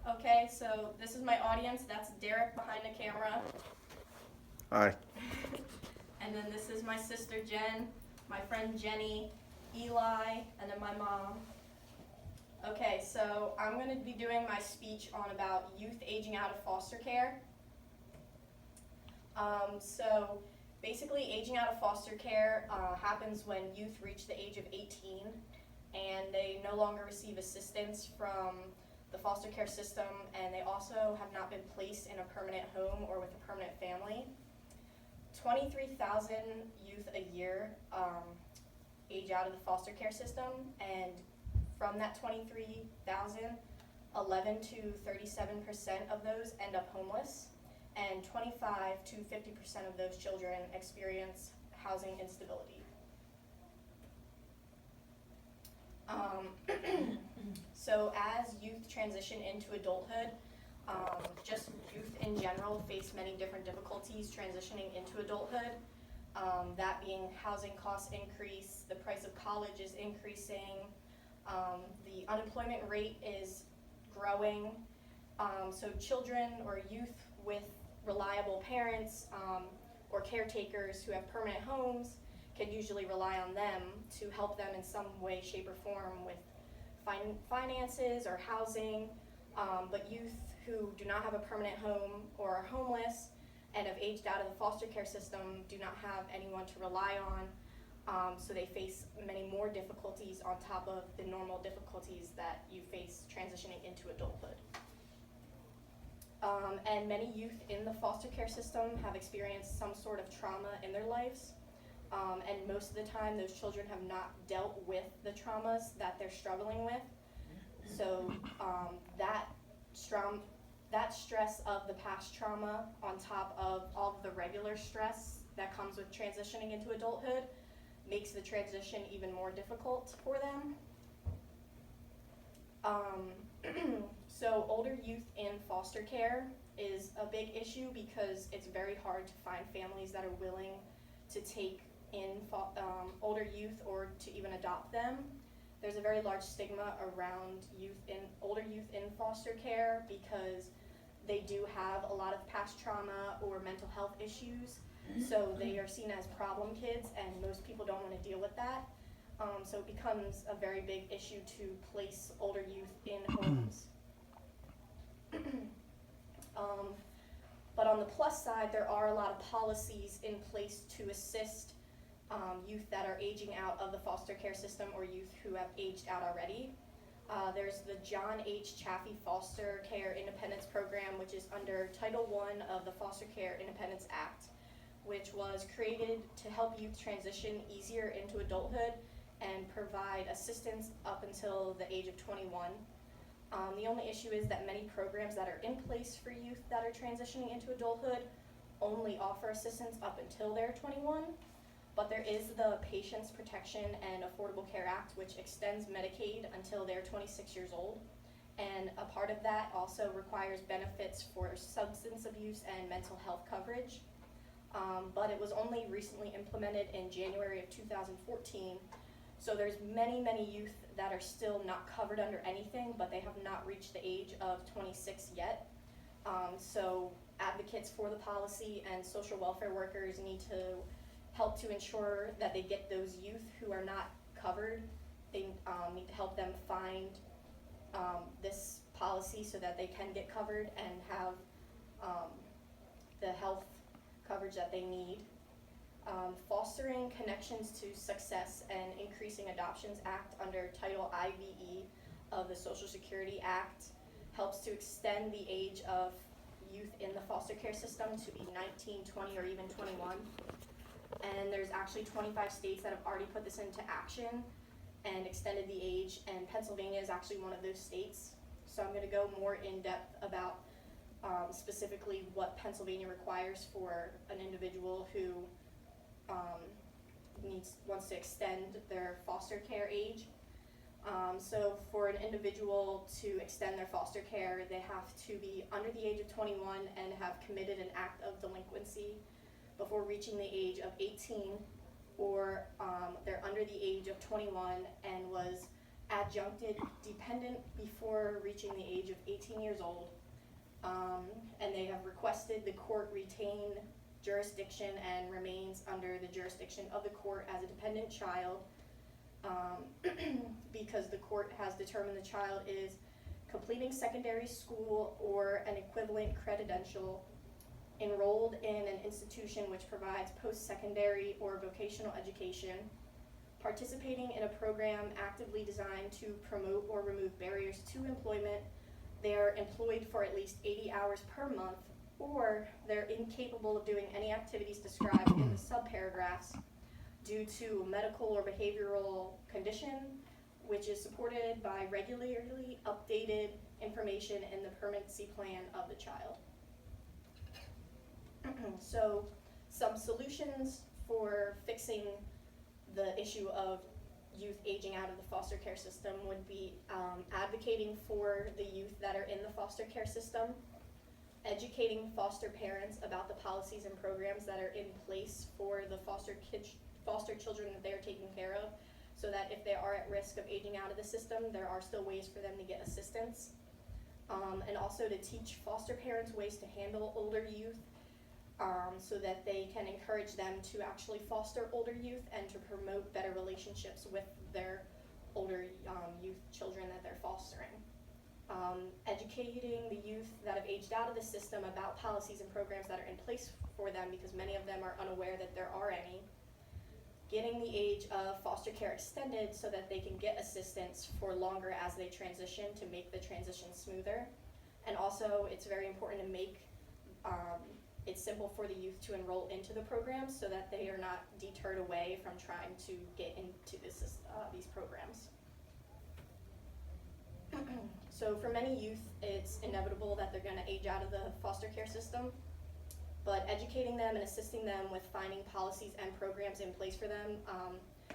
Okay, so this is my audience. That's Derek behind the camera. Hi. And then this is my sister Jen, my friend Jenny, Eli, and then my mom. Okay, so I'm going to be doing my speech on about youth aging out of foster care. So basically aging out of foster care happens when youth reach the age of 18 and they no longer receive assistance from the foster care system, and they also have not been placed in a permanent home or with a permanent family. 23,000 youth a year age out of the foster care system, and from that 23,000, 11 to 37% of those end up homeless, and 25 to 50% of those children experience housing instability. So as youth transition into adulthood, just youth in general face many different difficulties transitioning into adulthood. That being housing costs increase, the price of college is increasing, the unemployment rate is growing. So children or youth with reliable parents or caretakers who have permanent homes can usually rely on them to help them in some way, shape, or form with finances or housing. But youth who do not have a permanent home or are homeless and have aged out of the foster care system do not have anyone to rely on, so they face many more difficulties on top of the normal difficulties that you face transitioning into adulthood. And many youth in the foster care system have experienced some sort of trauma in their lives, and most of the time those children have not dealt with the traumas that they're struggling with. So that stress of the past trauma on top of all of the regular stress that comes with transitioning into adulthood makes the transition even more difficult for them. So older youth in foster care is a big issue because it's very hard to find families that are willing to take in older youth or to even adopt them. There's a very large stigma around older youth in foster care because they do have a lot of past trauma or mental health issues, so they are seen as problem kids, and most people don't want to deal with that. So it becomes a very big issue to place older youth in homes. But on the plus side, there are a lot of policies in place to assist youth that are aging out of the foster care system or youth who have aged out already. There's the John H. Chaffee Foster Care Independence Program, which is under Title I of the Foster Care Independence Act, which was created to help youth transition easier into adulthood and provide assistance up until the age of 21. The only issue is that many programs that are in place for youth that are transitioning into adulthood only offer assistance up until they're 21. But there is the Patients Protection and Affordable Care Act, which extends Medicaid until they're 26 years old. And a part of that also requires benefits for substance abuse and mental health coverage. But it was only recently implemented in January of 2014. So there's many, many youth that are still not covered under anything, but they have not reached the age of 26 yet. So advocates for the policy and social welfare workers need to help to ensure that they get those youth who are not covered. They need to help them find this policy so that they can get covered and have the health coverage that they need. Fostering Connections to Success and Increasing Adoptions Act under Title IVE of the Social Security Act helps to extend the age of youth in the foster care system to be 19, 20, or even 21. And there's actually 25 states that have already put this into action and extended the age, and Pennsylvania is actually one of those states. So I'm going to go more in depth about specifically what Pennsylvania requires for an individual who wants to extend their foster care age. So for an individual to extend their foster care, they have to be under the age of 21 and have committed an act of delinquency before reaching the age of 18, or they're under the age of 21 and was adjuncted dependent before reaching the age of 18 years old. And they have requested the court retain jurisdiction and remains under the jurisdiction of the court as a dependent child, because the court has determined the child is completing secondary school or an equivalent credential, enrolled in an institution which provides post-secondary or vocational education, participating in a program actively designed to promote or remove barriers to employment. They are employed for at least 80 hours per month, or they're incapable of doing any activities described in the subparagraphs due to medical or behavioral condition, which is supported by regularly updated information in the permanency plan of the child. So, some solutions for fixing the issue of youth aging out of the foster care system would be advocating for the youth that are in the foster care system, educating foster parents about the policies and programs that are in place for the foster children that they are taking care of, so that if they are at risk of aging out of the system, there are still ways for them to get assistance. And also to teach foster parents ways to handle older youth, so that they can encourage them to actually foster older youth and to promote better relationships with their older youth children that they're fostering. Educating the youth that have aged out of the system about policies and programs that are in place for them, because many of them are unaware that there are any. Getting the age of foster care extended so that they can get assistance for longer as they transition, to make the transition smoother. And also, it's very important to make it's simple for the youth to enroll into the program so that they are not deterred away from trying to get into these programs. So for many youth, it's inevitable that they're going to age out of the foster care system, but educating them and assisting them with finding policies and programs in place for them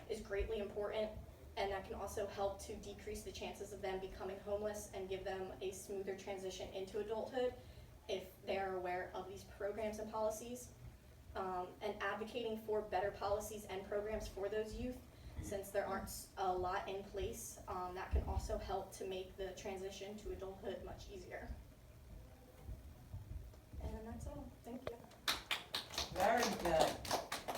is greatly important, and that can also help to decrease the chances of them becoming homeless and give them a smoother transition into adulthood if they're aware of these programs and policies. And advocating for better policies and programs for those youth, since there aren't a lot in place, that can also help to make the transition to adulthood much easier. And that's all. Thank you. Very good.